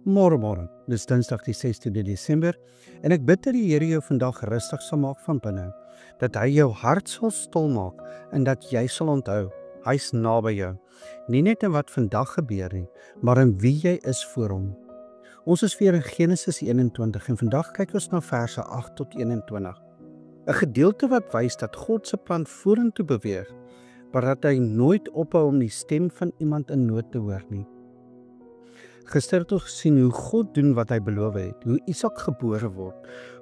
Môre, dis Dinsdag die 16de Desember en ek bid dat die Here jou vandag rustig sal maak van binne, dat hy jou hart sal stil maak en dat jy sal onthou, hy's naby jou, nie net in wat vandag gebeur nie, maar in wie jy is voor hom. Ons is weer in Genesis 21 en vandag kyk ons na verse 8 tot 21. 'n Gedeelte wat wys dat God se plan vorentoe beweeg, maar dat hy nooit ophou om die stem van iemand in nood te hoor nie. Gister het ons gesien hoe God doen wat hy beloof het, hoe Isak gebore word,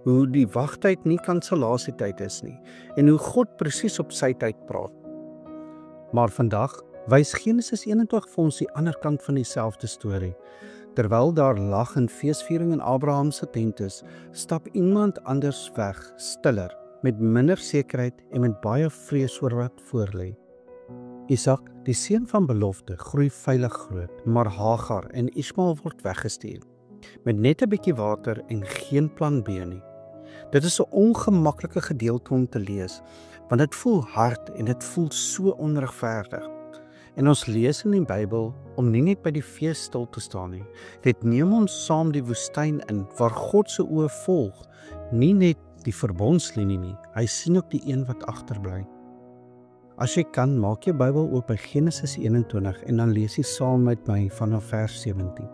hoe die wagtyd nie kansellasietyd is nie, en hoe God presies op sy tyd praat. Maar vandag wys Genesis 21 vir ons die ander kant van dieselfde storie. Terwyl daar lag en feesviering in Abraham se tent is, stap iemand anders weg, stiller, met minder sekerheid en met baie vrees oor wat voorlê. Isak, die seun van belofte, groei veilig groot, maar Hagar en Ismael word weggestuur, met net 'n bietjie water en geen plan B nie. Dit is 'n ongemaklike gedeelte om te lees, want dit voel hard en dit voel so onregverdig. En ons lees in die Bybel om nie net by die fees stil te staan nie. Dit neem ons saam die woestyn in, waar God se oë volg, nie net die verbondslinie nie, hy sien ook die een wat agterbly. As jy kan, maak jou Bybel oop by Genesis 21 en dan lees jy saam met my vanaf vers 17.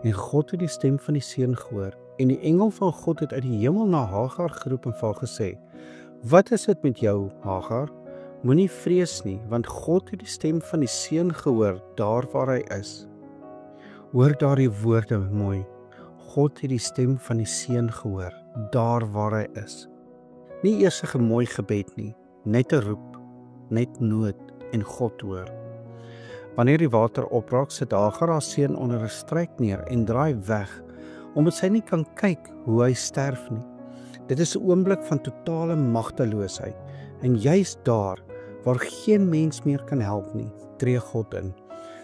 En God het die stem van die seun gehoor, en die engel van God het uit die hemel na Hagar geroep en vir haar gesê: "Wat is dit met jou, Hagar? Moenie vrees nie, want God het die stem van die seun gehoor daar waar hy is." Hoor daardie woorde mooi. God het die stem van die seun gehoor daar waar hy is. Nie eers 'n mooi gebed nie, net 'n roep, net nood en God hoor. Wanneer die water opraak, sit Hagar haar seun onder 'n struik neer en draai weg, omdat sy nie kan kyk hoe hy sterf nie. Dit is 'n oomblik van totale magteloosheid, en juis daar, waar geen mens meer kan help nie, tree God in.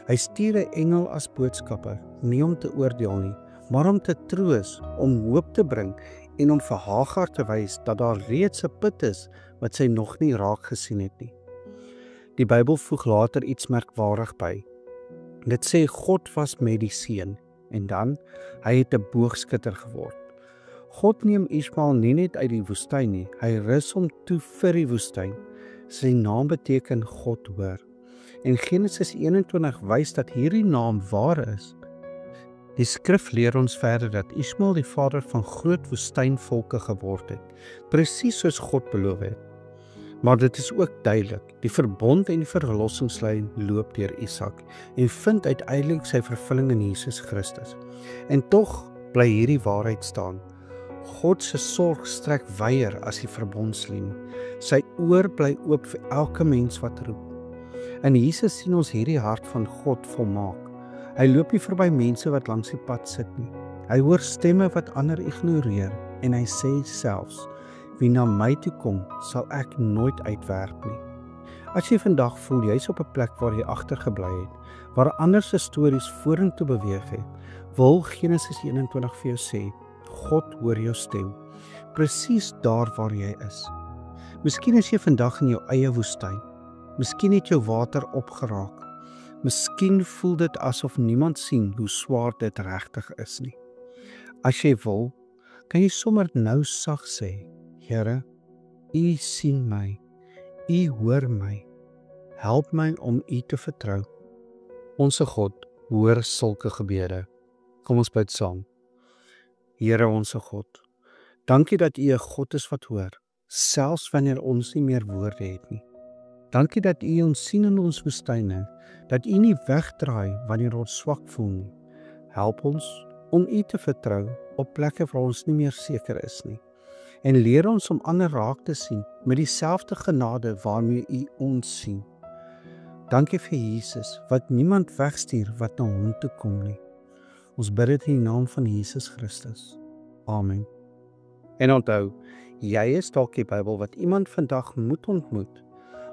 Hy stuur 'n engel as boodskapper, nie om te oordeel nie, maar om te troos, om hoop te bring en om vir Hagar te wys dat daar reeds 'n put is wat sy nog nie raak gesien het nie. Die Bybel voeg later iets merkwaardig by. Dit sê God was met die seun, en dan, hy het 'n boogskutter geword. God neem Ismael nie net uit die woestyn nie, hy rus hom toe vir die woestyn. Sy naam beteken God hoor. En Genesis 21 wys dat hierdie naam waar is. Die skrif leer ons verder dat Ismael die vader van groot woestynvolke geword het, presies soos God beloof het. Maar dit is ook duidelik, die verbond en die verlossingslyn loop deur Isak en vind uiteindelik sy vervulling in Jesus Christus. En tog bly hierdie waarheid staan. God se sorg strek wyer as die verbondslinie. Sy oor bly oop vir elke mens wat roep. In Jesus sien ons hierdie hart van God volmaak. Hy loop nie verby mense wat langs die pad sit nie. Hy hoor stemme wat ander ignoreer en hy sê selfs: "Wie na my toe kom, sal ek nooit uitwerp nie." As jy vandag voel jy's op 'n plek waar jy agtergebly het, waar ander se stories vorentoe beweeg het, wil Genesis 21 vir jou sê: God hoor jou stem, presies daar waar jy is. Miskien is jy vandag in jou eie woestyn. Miskien het jou water opgeraak. Miskien voel dit asof niemand sien hoe swaar dit regtig is nie. As jy wil, kan jy sommer nou sag sê: Here, U sien my, U hoor my. Help my om U te vertrou. Onse God hoor sulke gebede. Kom ons bid saam. Here onse God, dankie dat U 'n God is wat hoor, selfs wanneer ons nie meer woorde het nie. Dankie dat U ons sien in ons woestyne, dat U nie wegdraai wanneer ons swak voel nie. Help ons om U te vertrou op plekke waar ons nie meer seker is nie. En leer ons om ander raak te sien met dieselfde genade waarmee U ons sien. Dankie vir Jesus wat niemand wegstuur wat na hom toe kom nie. Ons bid dit in die naam van Jesus Christus. Amen. En onthou, jy is dalk die Bybel wat iemand vandag moet ontmoet.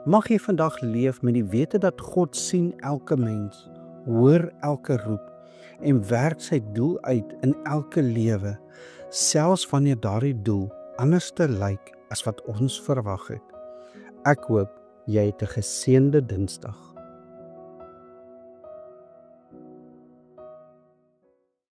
Mag jy vandag leef met die wete dat God sien elke mens, hoor elke roep en werk sy doel uit in elke lewe, selfs wanneer daardie doel anders te lyk as wat ons verwag het. Ek hoop jy het 'n geseënde Dinsdag.